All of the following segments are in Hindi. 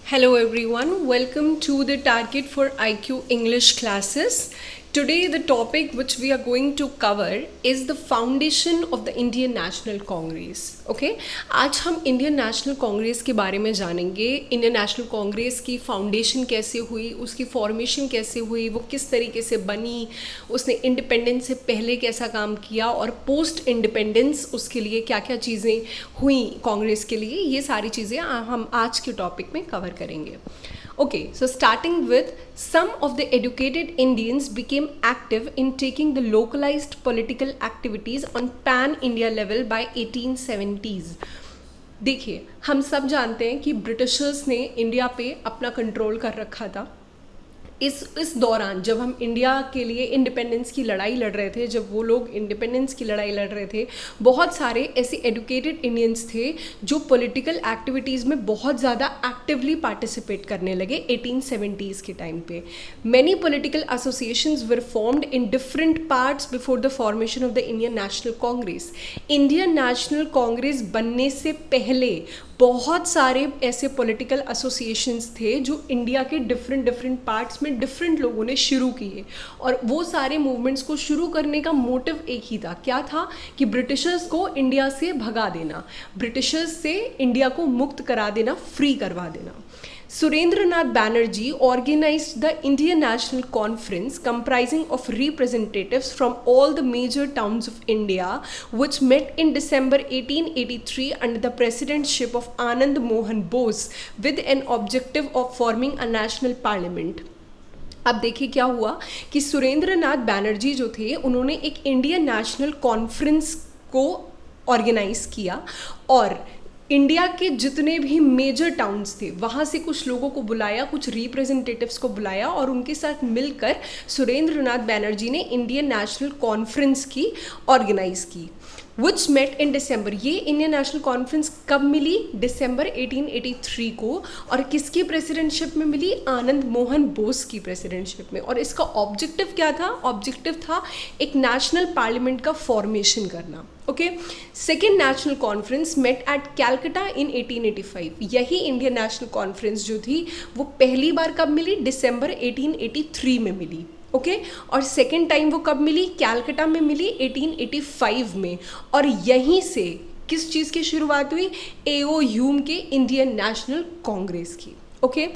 Hello everyone, welcome to the Target for IQ English classes. Today the topic which we are going to cover is the foundation of the Indian National Congress. Okay? आज हम इंडियन नेशनल कांग्रेस के बारे में जानेंगे. इंडियन नेशनल कांग्रेस की फाउंडेशन कैसे हुई, उसकी फॉर्मेशन कैसे हुई, वो किस तरीके से बनी, उसने इंडिपेंडेंस से पहले कैसा काम किया और पोस्ट इंडिपेंडेंस उसके लिए क्या क्या चीज़ें हुई कांग्रेस के लिए, ये सारी चीज़ें हम आज के टॉपिक में कवर करेंगे. Okay, so starting with, some of the educated Indians became active in taking the localized political activities on pan-India level by 1870s. देखिए, हम सब जानते हैं कि ब्रिटिशर्स ने इंडिया पे अपना कंट्रोल कर रखा था. इस दौरान जब हम इंडिया के लिए इंडिपेंडेंस की लड़ाई लड़ रहे थे, जब वो लोग इंडिपेंडेंस की लड़ाई लड़ रहे थे, बहुत सारे ऐसे एजुकेटेड इंडियंस थे जो पॉलिटिकल एक्टिविटीज़ में बहुत ज़्यादा एक्टिवली पार्टिसिपेट करने लगे 1870s के टाइम पे. Many political associations were formed in different parts before the formation of the Indian National Congress. Indian National Congress बनने से पहले बहुत सारे ऐसे पॉलिटिकल एसोसिएशंस थे जो इंडिया के डिफरेंट पार्ट्स में डिफरेंट लोगों ने शुरू किए, और वो सारे मूवमेंट्स को शुरू करने का मोटिव एक ही था. क्या था? कि ब्रिटिशर्स को इंडिया से भगा देना, ब्रिटिशर्स से इंडिया को मुक्त करा देना, फ्री करवा देना. Surendranath Banerjee organized the Indian National Conference comprising of representatives from all the major towns of India, which met in December 1883 under the presidentship of Anand Mohan Bose with an objective of forming a national parliament. अब देखिए क्या हुआ कि सुरेंद्र नाथ बैनर्जी जो थे, उन्होंने एक इंडियन नेशनल कॉन्फ्रेंस को ऑर्गेनाइज किया और इंडिया के जितने भी मेजर टाउन्स थे वहाँ से कुछ लोगों को बुलाया, कुछ रिप्रेजेंटेटिव्स को बुलाया, और उनके साथ मिलकर सुरेंद्र नाथ बैनर्जी ने इंडियन नेशनल कॉन्फ्रेंस की ऑर्गेनाइज की, विच मेट इन दिसंबर. ये इंडियन नेशनल कॉन्फ्रेंस कब मिली? दिसंबर 1883 को. और किसकी प्रेसिडेंटशिप में मिली? आनंद मोहन बोस की प्रेसिडेंटशिप में. और इसका ऑब्जेक्टिव क्या था? ऑब्जेक्टिव था एक नेशनल पार्लियामेंट का फॉर्मेशन करना. Okay. Second national conference met at Calcutta in 1885. यही इंडियन नेशनल कॉन्फ्रेंस जो थी वो पहली बार कब मिली? दिसंबर 1883 में मिली. ओके. और सेकेंड टाइम वो कब मिली? कैलकटा में मिली 1885 में. और यहीं से किस चीज़ की शुरुआत हुई? एओ ह्यूम के इंडियन नेशनल कांग्रेस की. ओके.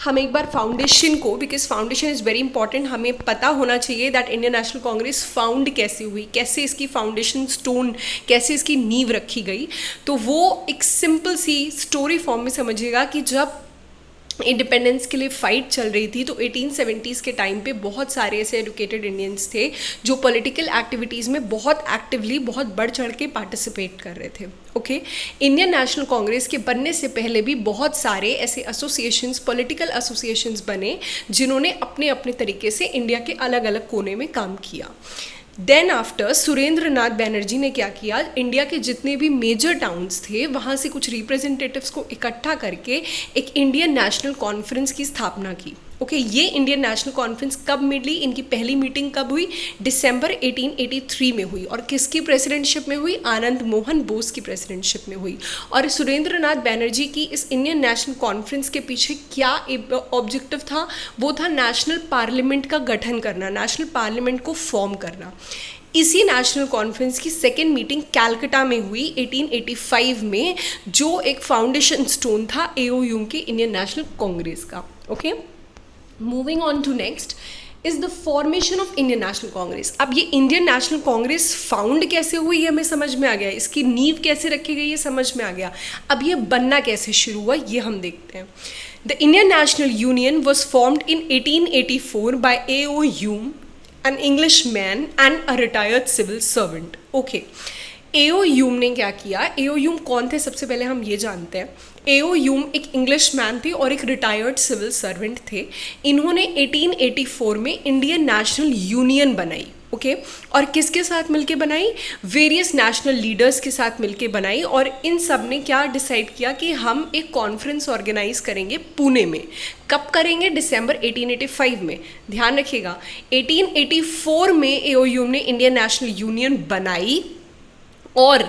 हम एक बार फाउंडेशन को, because foundation is very important, हमें पता होना चाहिए that Indian National Congress found कैसे हुई, कैसे इसकी फाउंडेशन स्टोन, कैसे इसकी नींव रखी गई. तो वो एक सिंपल सी स्टोरी फॉर्म में समझिएगा कि जब इंडिपेंडेंस के लिए फ़ाइट चल रही थी तो 1870s के टाइम पे बहुत सारे ऐसे एजुकेटेड इंडियंस थे जो पॉलिटिकल एक्टिविटीज़ में बहुत एक्टिवली, बहुत बढ़ चढ़ के पार्टिसिपेट कर रहे थे. ओके. इंडियन नेशनल कांग्रेस के बनने से पहले भी बहुत सारे ऐसे एसोसिएशंस, पॉलिटिकल एसोसिएशंस बने जिन्होंने अपने अपने तरीके से इंडिया के अलग अलग कोने में काम किया. देन आफ्टर सुरेंद्र नाथ बैनर्जी ने क्या किया? इंडिया के जितने भी मेजर टाउन्स थे वहाँ से कुछ रिप्रेजेंटेटिव्स को इकट्ठा करके एक इंडियन नेशनल कॉन्फ्रेंस की स्थापना की. ओके. ये इंडियन नेशनल कॉन्फ्रेंस कब मिली? इनकी पहली मीटिंग कब हुई? दिसंबर 1883 में हुई. और किसकी प्रेसिडेंटशिप में हुई? आनंद मोहन बोस की प्रेसिडेंटशिप में हुई. और सुरेंद्र नाथ बैनर्जी की इस इंडियन नेशनल कॉन्फ्रेंस के पीछे क्या ऑब्जेक्टिव था? वो था नेशनल पार्लियामेंट का गठन करना, नेशनल पार्लियामेंट को फॉर्म करना. इसी नेशनल कॉन्फ्रेंस की सेकेंड मीटिंग कैलकटा में हुई 1885 में, जो एक फाउंडेशन स्टोन था एओयू के इंडियन नेशनल कांग्रेस का. Okay. Moving on to next is the formation of Indian National Congress. अब ये इंडियन नेशनल कांग्रेस फाउंड कैसे हुई ये हमें समझ में आ गया, इसकी नींव कैसे रखी गई ये समझ में आ गया. अब ये बनना कैसे शुरू हुआ ये हम देखते हैं. The Indian national union was formed in 1884 by AO Hume, an Englishman and a retired civil servant. Okay. AO Hume ने क्या किया? एओ ह्यूम कौन थे? सबसे पहले हम ये जानते हैं. एओ ह्यूम एक इंग्लिश मैन थे और एक रिटायर्ड सिविल सर्वेंट थे. इन्होंने 1884 में इंडियन नेशनल यूनियन बनाई. ओके. और किसके साथ मिलके बनाई? वेरियस नेशनल लीडर्स के साथ मिलके बनाई. और इन सब ने क्या डिसाइड किया कि हम एक कॉन्फ्रेंस ऑर्गेनाइज करेंगे पुणे में. कब करेंगे? दिसंबर 1885 में. ध्यान रखिएगा, 1884 में एओ ह्यूम ने इंडियन नेशनल यूनियन बनाई और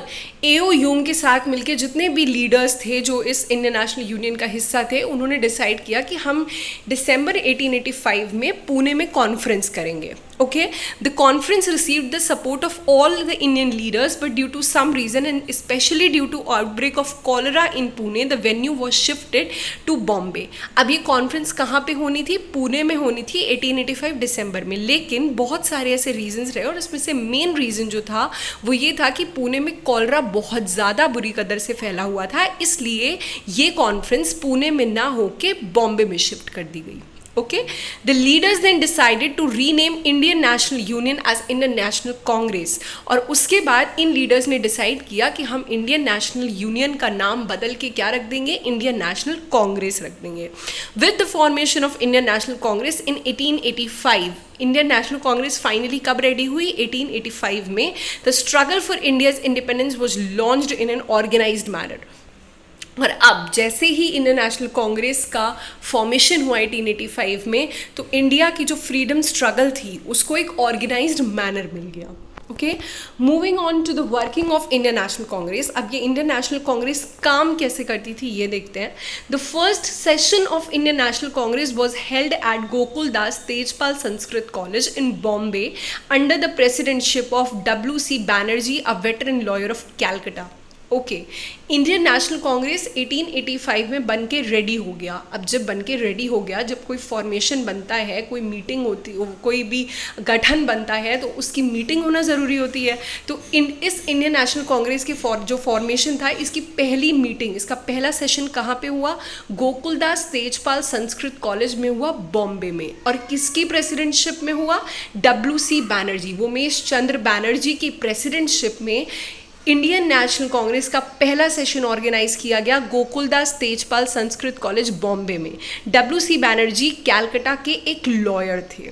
एओ यूम के साथ मिलके जितने भी लीडर्स थे जो इस इंडियन नेशनल यूनियन का हिस्सा थे, उन्होंने डिसाइड किया कि हम दिसंबर 1885 में पुणे में कॉन्फ्रेंस करेंगे. Okay, the conference received the support of all the Indian leaders, but due to some reason and especially due to outbreak of cholera in Pune, the venue was shifted to Bombay. अब ये कॉन्फ्रेंस कहाँ पे होनी थी? पुणे में होनी थी 1885 दिसंबर में. लेकिन बहुत सारे ऐसे रीजंस रहे और इसमें से मेन रीज़न जो था वो ये था कि पुणे में कॉलरा बहुत ज़्यादा बुरी कदर से फैला हुआ था, इसलिए ये कॉन्फ्रेंस पुणे में ना होके बॉम्बे में शिफ्ट कर दी गई. Okay, the leaders then decided to rename Indian National Union as Indian National Congress. और उसके बाद इन लीडर्स ने डिसाइड किया कि हम इंडियन नेशनल यूनियन का नाम बदल के क्या रख देंगे? इंडियन नेशनल कांग्रेस रख देंगे. With the formation of Indian National Congress in 1885, Indian National Congress finally कब रेडी हुई? 1885 में. The struggle for India's independence was launched in an organised manner. और अब जैसे ही इंडियन नेशनल कांग्रेस का फॉर्मेशन हुआ 1885 में, तो इंडिया की जो फ्रीडम स्ट्रगल थी उसको एक ऑर्गेनाइज्ड मैनर मिल गया. Okay, moving on to the working of Indian National Congress. अब ये इंडियन नेशनल कांग्रेस काम कैसे करती थी ये देखते हैं. The first session of Indian National Congress was held at Gokul Das Tejpal Sanskrit college in Bombay under the presidentship of WC Banerjee, a veteran lawyer of Calcutta. Okay, Indian National Congress 1885 में बन के रेडी हो गया. अब जब बन के रेडी हो गया, जब कोई फॉर्मेशन बनता है, कोई मीटिंग होती, कोई भी गठन बनता है तो उसकी मीटिंग होना ज़रूरी होती है. तो इस इंडियन नेशनल कांग्रेस की जो फॉर्मेशन था, इसकी पहली मीटिंग, इसका पहला सेशन कहाँ पे हुआ? गोकुलदास तेजपाल संस्कृत कॉलेज में हुआ, बॉम्बे में. और किसकी प्रेसिडेंटशिप में हुआ? WC बैनर्जी, उमेश चंद्र बैनर्जी की प्रेसिडेंटशिप में इंडियन नेशनल कांग्रेस का पहला सेशन ऑर्गेनाइज किया गया गोकुलदास तेजपाल संस्कृत कॉलेज बॉम्बे में. WC बैनर्जी कैलकाटा के एक लॉयर थे.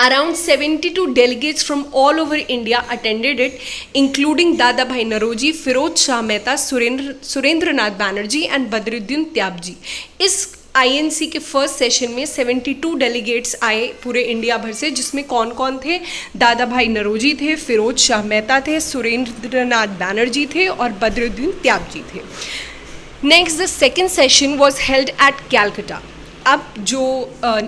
Around 72 delegates from all over India attended it, including Dadabhai Naoroji, Firoz Shah Mehta, Surendranath Banerjee and Badruddin Tyabji. इस INC के फर्स्ट सेशन में 72 डेलीगेट्स आए पूरे इंडिया भर से, जिसमें कौन कौन थे? दादा भाई नरोजी थे, फिरोज शाह मेहता थे, सुरेंद्रनाथ बैनर्जी थे और बदरुद्दीन त्यागजी थे. Next, the second session was held at Calcutta. अब जो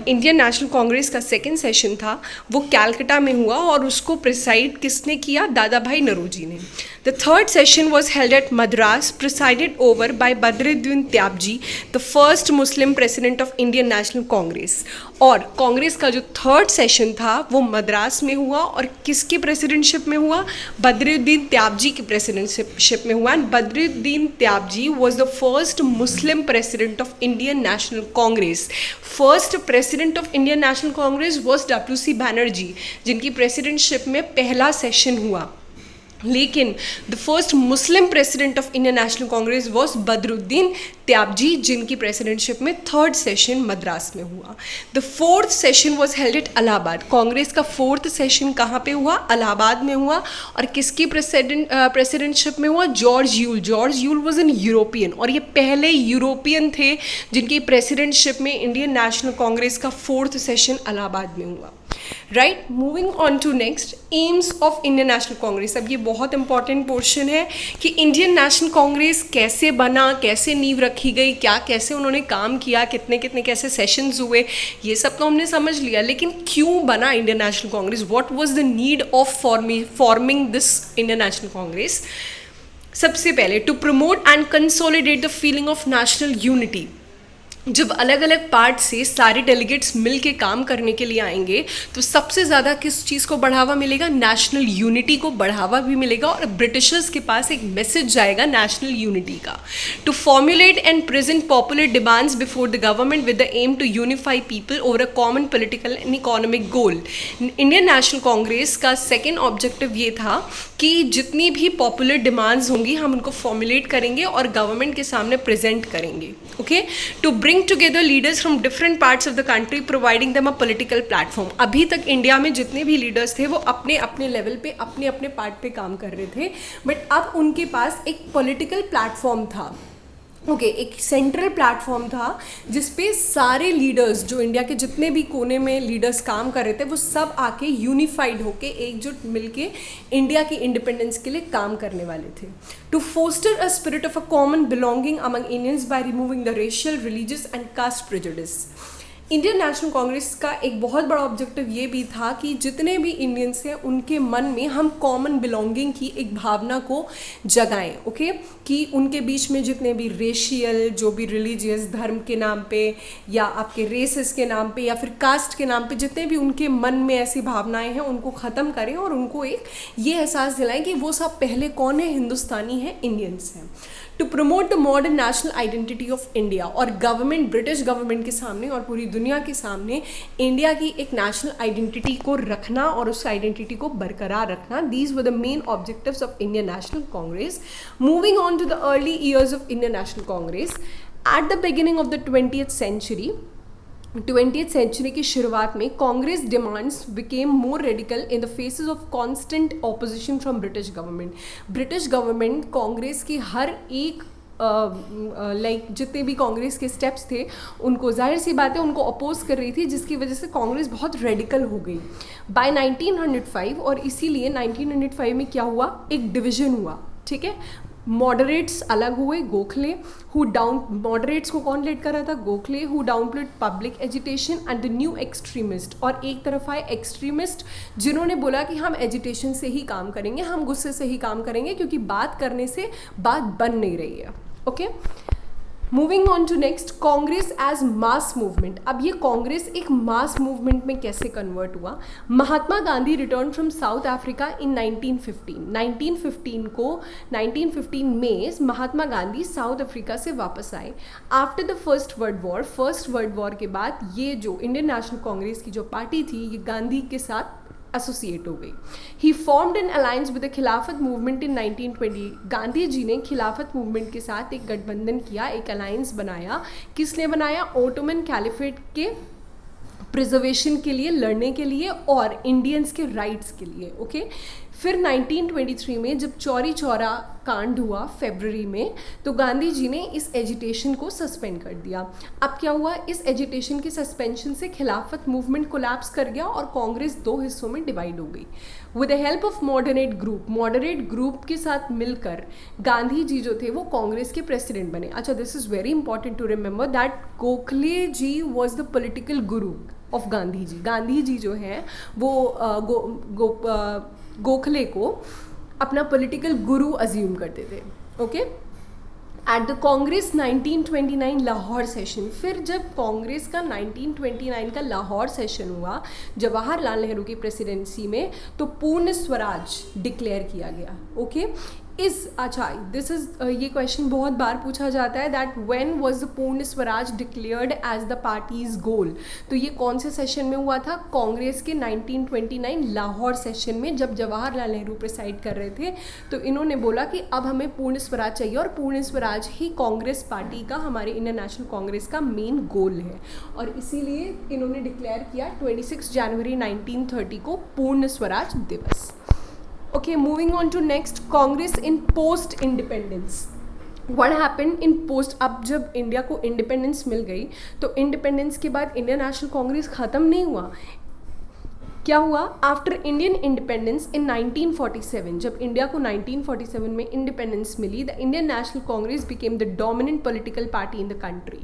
इंडियन नेशनल कांग्रेस का सेकेंड सेशन था वो कैलकाटा में हुआ और उसको प्रिसाइड किसने किया? दादा भाई नरोजी ने. The third session was held at Madras, presided over by Badruddin Tyabji, the first Muslim president of Indian National Congress. और कांग्रेस का जो थर्ड सेशन था वो मद्रास में हुआ और किसकी प्रेसिडेंटशिप में हुआ? बदरुद्दीन त्याबजी की प्रेसिडेंटशिप में हुआ. And Badruddin Tyabji was the first Muslim president of Indian National Congress. First president of Indian National Congress was WC Banerjee, जिनकी प्रेसिडेंटशिप में पहला सेशन हुआ. लेकिन the first Muslim president of Indian National Congress was Badruddin Tyabji, जिनकी प्रेसिडेंटशिप में थर्ड सेशन मद्रास में हुआ. The fourth session was held at Allahabad. Congress का फोर्थ सेशन कहाँ पे हुआ? इलाहाबाद में हुआ. और किसकी प्रेसिडेंटशिप में हुआ? George Yule. George Yule was an European और ये पहले यूरोपियन थे जिनकी प्रेसिडेंटशिप में इंडियन नेशनल कांग्रेस का फोर्थ सेशन इलाहाबाद में हुआ. Right, moving on to next, aims of Indian National Congress. अब ये बहुत इंपॉर्टेंट पोर्शन है कि इंडियन नेशनल कांग्रेस कैसे बना, कैसे नींव रखी गई, क्या कैसे उन्होंने काम किया, कितने कितने कैसे सेशंस हुए, ये सब तो हमने समझ लिया. लेकिन क्यों बना Indian National Congress? What was the need of forming this Indian National Congress? सबसे पहले, to promote and consolidate the feeling of national unity. जब अलग अलग पार्ट से सारे डेलीगेट्स मिल के काम करने के लिए आएंगे तो सबसे ज़्यादा किस चीज़ को बढ़ावा मिलेगा? नेशनल यूनिटी को बढ़ावा भी मिलेगा और ब्रिटिशर्स के पास एक मैसेज जाएगा नेशनल यूनिटी का. To formulate and present popular demands before the government with the aim to unify people over a common political and economic goal. Indian National Congress का सेकेंड ऑब्जेक्टिव ये था कि जितनी भी पॉपुलर डिमांड्स होंगी हम उनको फॉर्मुलेट करेंगे और गवर्नमेंट के सामने प्रेजेंट करेंगे. Okay, to bring together leaders from different parts of the country, providing them a political platform. अभी तक इंडिया में जितने भी लीडर्स थे वो अपने अपने लेवल पे अपने अपने पार्ट पे काम कर रहे थे, बट अब उनके पास एक पॉलिटिकल प्लेटफॉर्म था. ओके एक सेंट्रल प्लेटफॉर्म था जिसपे सारे लीडर्स जो इंडिया के जितने भी कोने में लीडर्स काम कर रहे थे वो सब आके यूनिफाइड होके एकजुट मिलके इंडिया की इंडिपेंडेंस के लिए काम करने वाले थे. To foster a spirit of a common belonging among Indians by removing the racial, religious and caste prejudice. Indian National Congress का एक बहुत बड़ा ऑब्जेक्टिव ये भी था कि जितने भी इंडियंस हैं उनके मन में हम कॉमन बिलोंगिंग की एक भावना को जगाएं. ओके कि उनके बीच में जितने भी रेशियल, जो भी रिलीजियस, धर्म के नाम पे या आपके रेसेस के नाम पे या फिर कास्ट के नाम पे जितने भी उनके मन में ऐसी भावनाएं हैं उनको ख़त्म करें और उनको एक ये एहसास दिलाएं कि वो सब पहले कौन है, हिंदुस्तानी है, इंडियंस हैं. To promote the modern national identity of India, और गवर्नमेंट, ब्रिटिश गवर्नमेंट के सामने और पूरी दुनिया के सामने इंडिया की एक नेशनल आइडेंटिटी को रखना और उस आइडेंटिटी को बरकरार रखना. These were the main objectives of Indian National Congress. Moving on to the early years of Indian National Congress. At the beginning of the 20th century की शुरुआत में Congress demands became more radical in the faces of constant opposition from British government. British government Congress की हर एक जितने भी कांग्रेस के स्टेप्स थे उनको, जाहिर सी बात है, उनको अपोज कर रही थी, जिसकी वजह से कांग्रेस बहुत रेडिकल हो गई बाय 1905. और इसीलिए 1905 में क्या हुआ, एक डिवीजन हुआ. ठीक है, मॉडरेट्स अलग हुए, गोखले मॉडरेट्स को कौन लीड कर रहा था, Gokhale, who downplayed public agitation and the new extremist. और एक तरफ आए एक्सट्रीमिस्ट जिन्होंने बोला कि हम एजिटेशन से ही काम करेंगे, हम गुस्से से ही काम करेंगे, क्योंकि बात करने से बात बन नहीं रही है. Okay, moving on to next, Congress as mass movement. अब ये कांग्रेस एक मास मूवमेंट में कैसे कन्वर्ट हुआ. Mahatma Gandhi return from South Africa in 1915 में महात्मा गांधी साउथ अफ्रीका से वापस आए. After the first world war के बाद ये जो इंडियन नेशनल कांग्रेस की जो पार्टी थी ये गांधी के साथ एसोसिएट हो गई. He formed an alliance with the Khilafat movement in 1920. Gandhi ji ने खिलाफत मूवमेंट के साथ एक गठबंधन किया, एक अलायंस बनाया. किसने बनाया, ओटोमन कैलिफेट के प्रिजर्वेशन के लिए, लड़ने के लिए और इंडियंस के राइट्स के लिए. ओके, फिर 1923 में जब चौरी चौरा कांड हुआ फरवरी में, तो गांधी जी ने इस एजिटेशन को सस्पेंड कर दिया. अब क्या हुआ, इस एजिटेशन के सस्पेंशन से खिलाफत मूवमेंट कोलैप्स कर गया और कांग्रेस दो हिस्सों में डिवाइड हो गई. With the help of moderate group के साथ मिलकर गांधी जी जो थे वो कांग्रेस के प्रेसिडेंट बने. अच्छा, this is very important to remember that Gokhale ji was the political guru of Gandhi ji. Gandhi ji जो हैं वो गोखले को अपना पॉलिटिकल गुरु अज्यूम करते थे. Okay, at the Congress 1929 Lahore session. फिर जब कांग्रेस का 1929 का लाहौर सेशन हुआ जवाहरलाल नेहरू की प्रेसिडेंसी में, तो पूर्ण स्वराज डिक्लेयर किया गया. ओके, दिस इज ये क्वेश्चन बहुत बार पूछा जाता है that when was the Purna Swaraj declared as the party's goal. तो ये कौन से सेशन में हुआ था, कांग्रेस के 1929 लाहौर सेशन में, जब जवाहरलाल नेहरू प्रिसाइड कर रहे थे. तो इन्होंने बोला कि अब हमें पूर्ण स्वराज चाहिए और पूर्ण स्वराज ही कांग्रेस पार्टी का, हमारे इंडियन नेशनल कांग्रेस का मेन गोल है. और इसीलिए इन्होंने डिक्लेयर किया 26 जनवरी 1930 को पूर्ण स्वराज दिवस. Okay, moving on to next, Congress in post independence. What happened in post, अब जब इंडिया को इंडिपेंडेंस मिल गई तो इंडिपेंडेंस के बाद इंडियन नेशनल कांग्रेस ख़त्म नहीं हुआ. क्या हुआ, आफ्टर इंडियन इंडिपेंडेंस इन 1947, जब इंडिया को 1947 में इंडिपेंडेंस मिली, the Indian National Congress became the dominant political party in the country.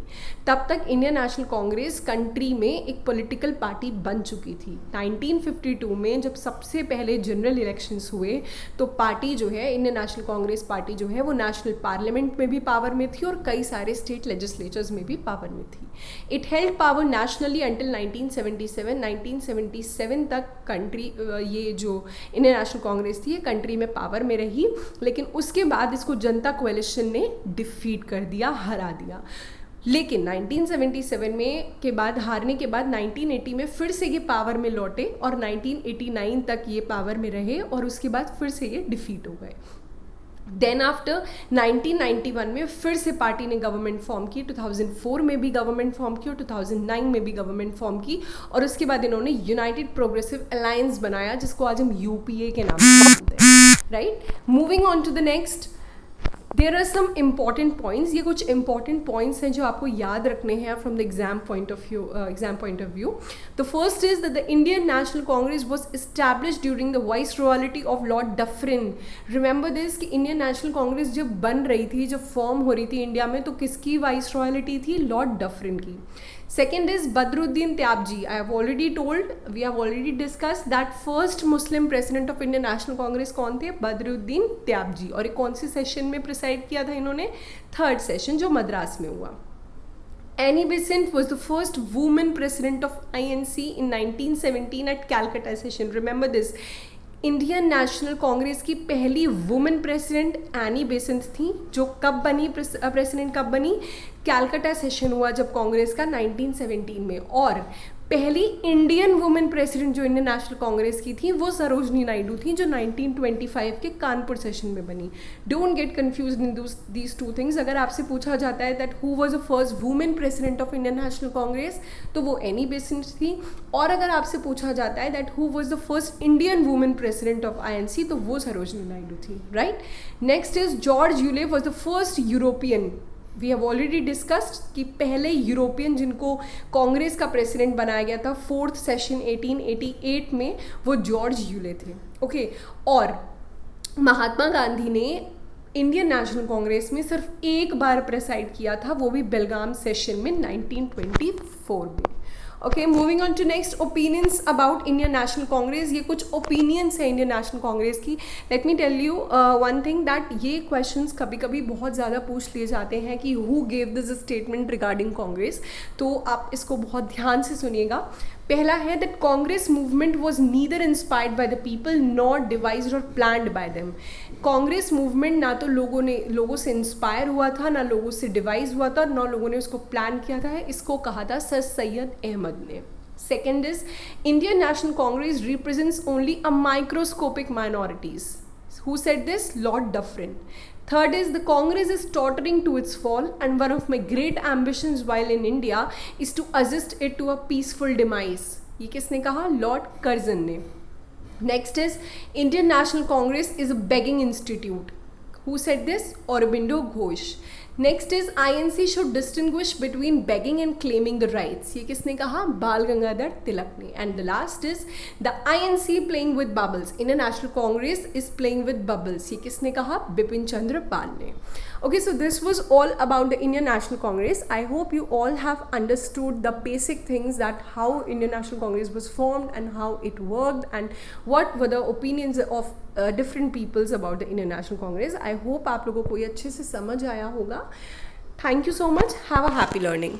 तब तक इंडियन नेशनल कांग्रेस कंट्री में एक पॉलिटिकल पार्टी बन चुकी थी. 1952 में जब सबसे पहले जनरल इलेक्शंस हुए तो पार्टी जो है, इंडियन नेशनल कांग्रेस पार्टी जो है, वो नेशनल पार्लियामेंट में भी पावर में थी और कई सारे स्टेट लेजिस्लेचर्स में भी पावर में थी. It held power nationally until 1977 तक कंट्री, ये जो इंडियन नेशनल कांग्रेस थी ये कंट्री में पावर में रही. लेकिन उसके बाद इसको जनता कोएलिशन ने डिफीट कर दिया, हरा दिया. लेकिन 1977 में के बाद, हारने के बाद 1980 में फिर से ये पावर में लौटे और 1989 तक ये पावर में रहे और उसके बाद फिर से ये डिफीट हो गए. देन आफ्टर 1991 में फिर से पार्टी ने गवर्नमेंट फॉर्म की. 2004 में भी गवर्नमेंट फॉर्म की और 2009 में भी गवर्नमेंट फॉर्म की. और उसके बाद इन्होंने यूनाइटेड प्रोग्रेसिव अलायंस बनाया, जिसको आज हम यूपीए के नाम से जानते हैं. Right, moving on to the next, there are some important points, ये कुछ इंपॉर्टेंट पॉइंट्स हैं जो आपको याद रखने हैं from the exam point of view. The first is that the Indian National Congress was establish during the vice royalty of Lord Dufferin. Remember this कि इंडियन नेशनल कांग्रेस जब बन रही थी, जब फॉर्म हो रही थी इंडिया में, तो किसकी वाइस रॉयलिटी थी? लॉर्ड डफरिन की. Second is Badruddin Tyabji. I have already told, we have already discussed that first Muslim president of Indian National Congress कौन थे? Badruddin Tyabji. और ये कौन सी सेशन में प्रिसाइड किया था इन्होंने? थर्ड सेशन जो मद्रास में हुआ. Annie Besant was the first woman president of INC in 1917 at Calcutta session. Remember this. Indian National Congress की पहली वुमेन प्रेसिडेंट एनी बेसेंट थी, जो कब बनी प्रेसिडेंट, कब बनी? कैलकाटा सेशन हुआ जब कांग्रेस का 1917 में. और पहली इंडियन वुमेन प्रेसिडेंट जो इंडियन नेशनल कांग्रेस की थी वो सरोजनी नायडू थी, जो 1925 के कानपुर सेशन में बनी. Don't get confused in these two things. अगर आपसे पूछा जाता है that who was the first women president of Indian National Congress, तो वो एनी बेसेंट थी. और अगर आपसे पूछा जाता है that who was the first Indian women president of INC, तो वो सरोजनी नायडू थी. Right. Next is George Yule was the first European. We have already discussed कि पहले यूरोपियन जिनको कांग्रेस का प्रेसिडेंट बनाया गया था फोर्थ सेशन 1888 में, वो जॉर्ज यूले थे. ओके. और महात्मा गांधी ने इंडियन नेशनल कांग्रेस में सिर्फ एक बार प्रेसाइड किया था, वो भी बेलगाम सेशन में 1924 में. Okay, moving on to next, opinions about Indian National Congress. ये कुछ ओपिनियंस है इंडियन नेशनल कांग्रेस की. Let me tell you one thing that ये क्वेश्चंस कभी कभी बहुत ज़्यादा पूछ लिए जाते हैं कि who gave this statement regarding Congress. तो आप इसको बहुत ध्यान से सुनिएगा. पहला है that Congress movement was neither inspired by the people not devised और planned by them. Congress movement ना तो लोगों से इंस्पायर हुआ था, ना लोगों से डिवाइज हुआ था, ना लोगों ने उसको प्लान किया था. इसको कहा था सर सैयद अहमद ने. Second is Indian National Congress represents only a microscopic minorities. Who said this? Lord Dufferin. Third is the Congress is tottering to its fall, and one of my great ambitions while in India is to assist it to a peaceful demise. ये किसने कहा? लॉर्ड कर्जन ने. Next is Indian National Congress is a begging institute. Who said this? Aurobindo Ghosh. Next is INC should distinguish between begging and claiming the rights. ये किसने कहा? बाल गंगाधर तिलक ने. And the last is the INC playing with bubbles. Indian National Congress is playing with bubbles. ये किसने कहा? बिपिन चंद्र पाल ने. Okay, so this was all about the Indian National Congress. I hope you all have understood the basic things, that how Indian National Congress was formed and how it worked and what were the opinions of different peoples about the Indian National Congress. I hope आप लोगों को ये अच्छे से समझ आया होगा. Thank you so much. Have a happy learning.